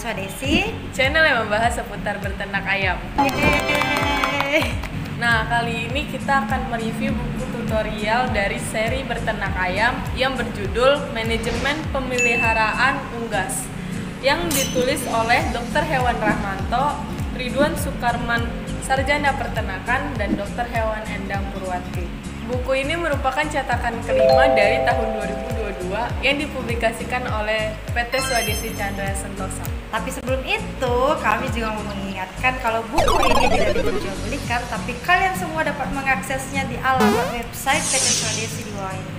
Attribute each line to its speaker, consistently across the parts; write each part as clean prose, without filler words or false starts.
Speaker 1: Swadesi,
Speaker 2: channel yang membahas seputar berternak ayam.
Speaker 1: Yeay.
Speaker 2: Nah, kali ini kita akan mereview buku tutorial dari seri berternak ayam yang berjudul Manajemen Pemeliharaan Unggas yang ditulis oleh Dr. Hewan Rahmanto, Ridwan Sukarman, Sarjana Peternakan, dan Dr. Hewan Endang Purwati. Buku ini merupakan cetakan kelima dari tahun 2022 yang dipublikasikan oleh PT Swadesi Chandra Sentosa.
Speaker 1: Tapi sebelum itu, kami juga mau mengingatkan kalau buku ini tidak diperjualbelikan, tapi kalian semua dapat mengaksesnya di alamat website PT Swadesi di bawah ini.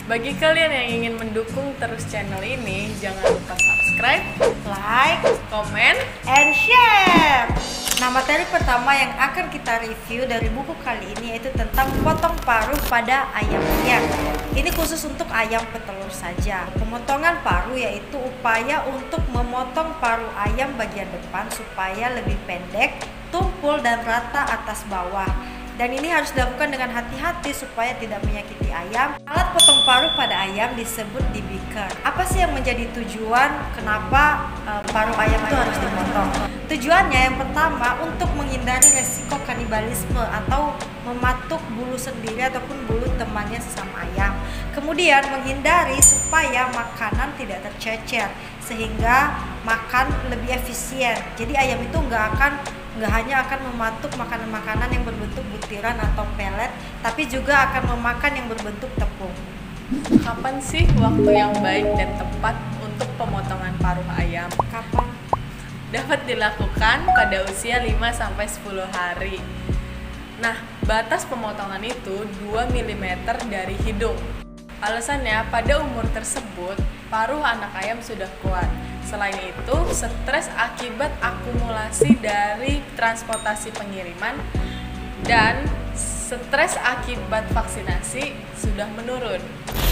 Speaker 2: Bagi kalian yang ingin mendukung terus channel ini, jangan lupa subscribe,
Speaker 1: Like,
Speaker 2: komen,
Speaker 1: and share. Nah, materi pertama yang akan kita review dari buku kali ini yaitu tentang potong paruh pada ayam liar. Ini khusus untuk ayam petelur saja. Pemotongan paruh yaitu upaya untuk memotong paruh ayam bagian depan supaya lebih pendek, tumpul dan rata atas bawah. Dan ini harus dilakukan dengan hati-hati supaya tidak menyakiti ayam. Alat potong paruh pada ayam disebut debeaker. Apa sih yang menjadi tujuan kenapa paruh ayam itu harus dipotong? Tujuannya yang pertama untuk menghindari resiko kanibalisme atau mematuk bulu sendiri ataupun bulu temannya sesama ayam. Kemudian menghindari supaya makanan tidak tercecer sehingga makan lebih efisien. Jadi ayam itu nggak hanya akan mematuk makanan-makanan yang berbentuk butiran atau pelet, tapi juga akan memakan yang berbentuk tepung.
Speaker 2: Kapan sih waktu yang baik dan tepat untuk pemotongan paruh ayam?
Speaker 1: Kapan?
Speaker 2: Dapat dilakukan pada usia 5-10 hari. Nah, batas pemotongan itu 2 mm dari hidung. Alasannya, pada umur tersebut, paruh anak ayam sudah kuat. Selain itu, stres akibat akumulasi dari transportasi pengiriman dan stres akibat vaksinasi sudah menurun.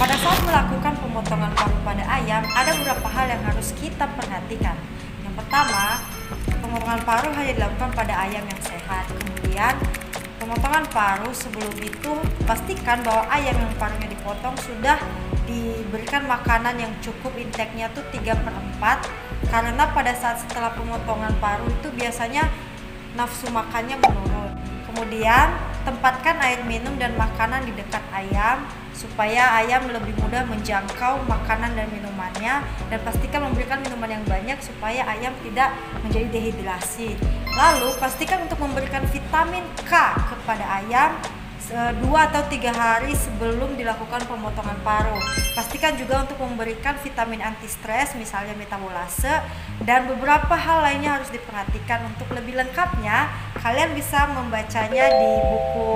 Speaker 1: Pada saat melakukan pemotongan paruh pada ayam, ada beberapa hal yang harus kita perhatikan. Yang pertama, pemotongan paruh hanya dilakukan pada ayam yang sehat. Kemudian, pemotongan paruh sebelum itu pastikan bahwa ayam yang paruhnya dipotong sudah diberikan makanan yang cukup, intake-nya tuh 3/4, karena pada saat setelah pemotongan paruh itu biasanya nafsu makannya menurun. Kemudian tempatkan air minum dan makanan di dekat ayam supaya ayam lebih mudah menjangkau makanan dan minumannya, dan pastikan memberikan minuman yang banyak supaya ayam tidak menjadi dehidrasi. Lalu pastikan untuk memberikan vitamin K kepada ayam 2 atau 3 hari sebelum dilakukan pemotongan paruh. Pastikan juga untuk memberikan vitamin anti stres, misalnya metabolase, dan beberapa hal lainnya harus diperhatikan. Untuk lebih lengkapnya, kalian bisa membacanya di buku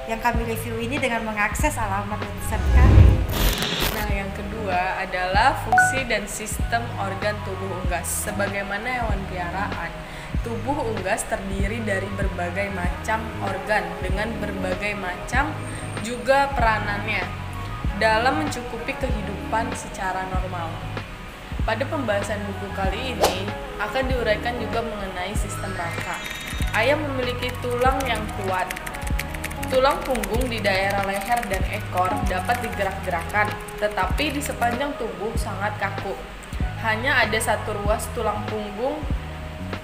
Speaker 1: yang kami review ini dengan mengakses alamat website kami.
Speaker 2: Nah, yang kedua adalah fungsi dan sistem organ tubuh unggas. Sebagaimana hewan piaraan, tubuh unggas terdiri dari berbagai macam organ dengan berbagai macam juga peranannya dalam mencukupi kehidupan secara normal. Pada pembahasan buku kali ini akan diuraikan juga mengenai sistem rangka. Ayam memiliki tulang yang kuat. Tulang punggung di daerah leher dan ekor dapat digerak-gerakkan, tetapi di sepanjang tubuh sangat kaku. Hanya ada satu ruas tulang punggung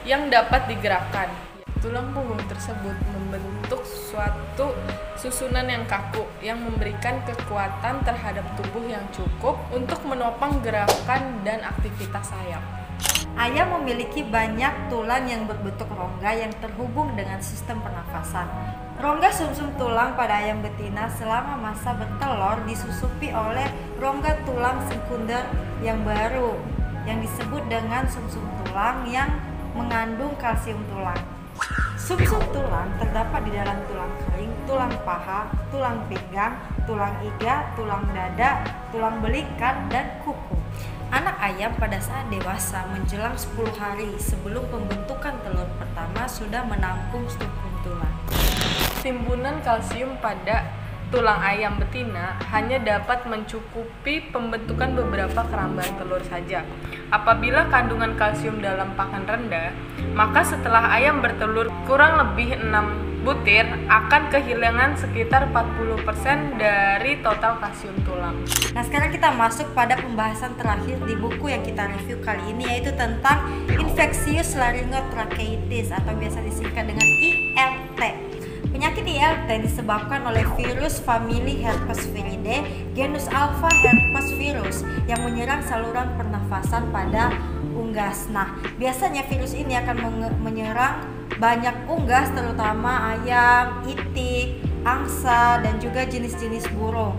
Speaker 2: yang dapat digerakkan. Tulang punggung tersebut membentuk suatu susunan yang kaku yang memberikan kekuatan terhadap tubuh yang cukup untuk menopang gerakan dan aktivitas ayam.
Speaker 1: Ayam memiliki banyak tulang yang berbentuk rongga yang terhubung dengan sistem pernafasan. Rongga sumsum tulang pada ayam betina selama masa bertelur disusupi oleh rongga tulang sekunder yang baru yang disebut dengan sumsum tulang yang mengandung kalsium tulang. Sumsum tulang terdapat di dalam tulang kering, tulang paha, tulang pinggang, tulang iga, tulang dada, tulang belikan, dan kuku. Anak ayam pada saat dewasa menjelang 10 hari sebelum pembentukan telur pertama sudah menampung struktur tulang.
Speaker 2: Timbunan kalsium pada tulang ayam betina hanya dapat mencukupi pembentukan beberapa kerambat telur saja. Apabila kandungan kalsium dalam pakan rendah, maka setelah ayam bertelur kurang lebih 6 butir akan kehilangan sekitar 40% dari total kalsium tulang.
Speaker 1: Nah, sekarang kita masuk pada pembahasan terakhir di buku yang kita review kali ini, yaitu tentang infeksius laryngotracheitis atau biasa disingkat dengan ILT. Penyakit ILT disebabkan oleh virus famili Herpesviridae genus Alpha herpes virus yang menyerang saluran pernafasan pada unggas. Nah, biasanya virus ini akan menyerang banyak unggas, terutama ayam, itik, angsa, dan juga jenis-jenis burung.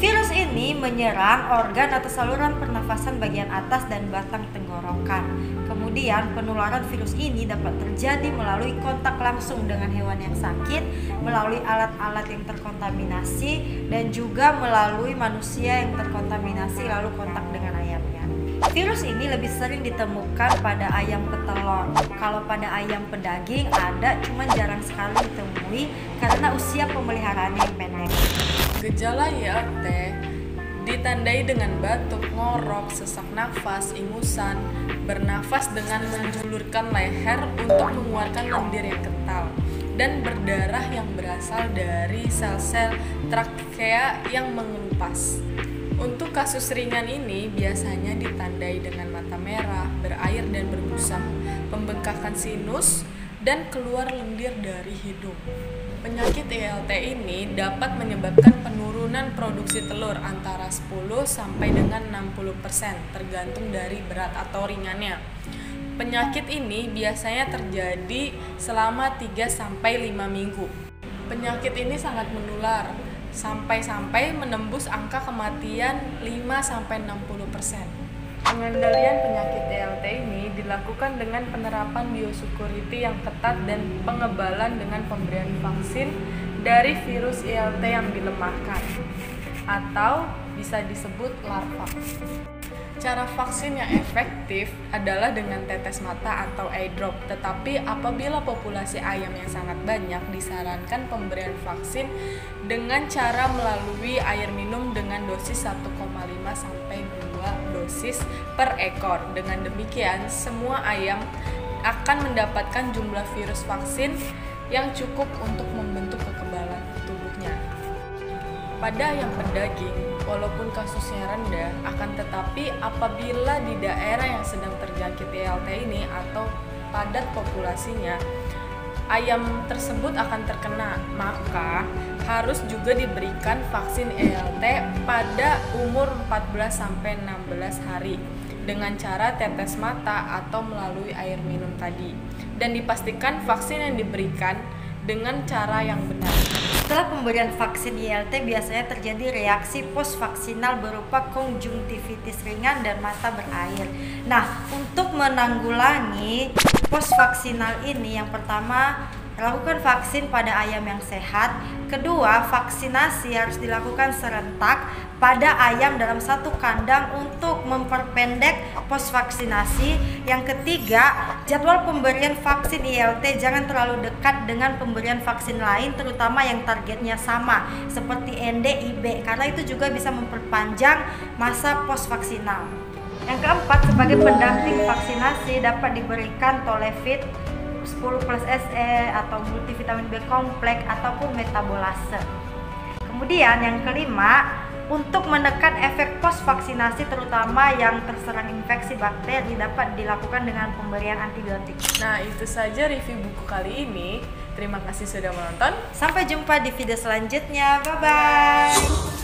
Speaker 1: Virus ini menyerang organ atau saluran pernafasan bagian atas dan batang tenggorokan. Kemudian penularan virus ini dapat terjadi melalui kontak langsung dengan hewan yang sakit, melalui alat-alat yang terkontaminasi, dan juga melalui manusia yang terkontaminasi lalu kontak dengan ayamnya. Virus ini lebih sering ditemukan pada ayam petelur. Kalau pada ayam pedaging ada, cuman jarang sekali ditemui karena usia pemeliharaannya yang pendek.
Speaker 2: Gejala ILT ditandai dengan batuk, ngorok, sesak nafas, ingusan, bernafas dengan menjulurkan leher untuk mengeluarkan lendir yang kental, dan berdarah yang berasal dari sel-sel trakea yang mengelupas. Untuk kasus ringan ini biasanya ditandai dengan mata merah, berair dan berbusa, pembengkakan sinus, dan keluar lendir dari hidung. Penyakit ILT ini dapat menyebabkan penurunan produksi telur antara 10 sampai dengan 60% tergantung dari berat atau ringannya. Penyakit ini biasanya terjadi selama 3 sampai 5 minggu. Penyakit ini sangat menular sampai menembus angka kematian 5 sampai 60%. Pengendalian penyakit ILT ini dilakukan dengan penerapan biosecurity yang ketat dan pengebalan dengan pemberian vaksin dari virus ILT yang dilemahkan atau bisa disebut larva. Cara vaksin yang efektif adalah dengan tetes mata atau eye drop, tetapi apabila populasi ayam yang sangat banyak, disarankan pemberian vaksin dengan cara melalui air minum dengan dosis 1,5 sampai 2 dosis per ekor. Dengan demikian, semua ayam akan mendapatkan jumlah virus vaksin yang cukup untuk membentuk kekebalan tubuhnya. Pada ayam pedaging, walaupun kasusnya rendah, akan tetapi apabila di daerah yang sedang terjangkit ILT ini atau padat populasinya, ayam tersebut akan terkena, maka harus juga diberikan vaksin ILT pada umur 14-16 hari dengan cara tetes mata atau melalui air minum tadi, dan dipastikan vaksin yang diberikan dengan cara yang benar.
Speaker 1: Setelah pemberian vaksin ILT biasanya terjadi reaksi postvaksinal berupa konjungtivitis ringan dan mata berair. Nah, untuk menanggulangi postvaksinal ini, yang pertama, lakukan vaksin pada ayam yang sehat. Kedua, vaksinasi harus dilakukan serentak pada ayam dalam satu kandang untuk memperpendek postvaksinasi. Yang ketiga, jadwal pemberian vaksin ILT jangan terlalu dekat dengan pemberian vaksin lain, terutama yang targetnya sama seperti ND, IB, karena itu juga bisa memperpanjang masa postvaksinal. Yang keempat, sebagai pendamping vaksinasi dapat diberikan Tolefit 10 plus SE atau multivitamin B kompleks ataupun metabolase. Kemudian yang kelima, untuk menekan efek post vaksinasi terutama yang terserang infeksi bakteri dapat dilakukan dengan pemberian antibiotik.
Speaker 2: Nah, itu saja review buku kali ini. Terima kasih sudah menonton.
Speaker 1: Sampai jumpa di video selanjutnya. Bye bye.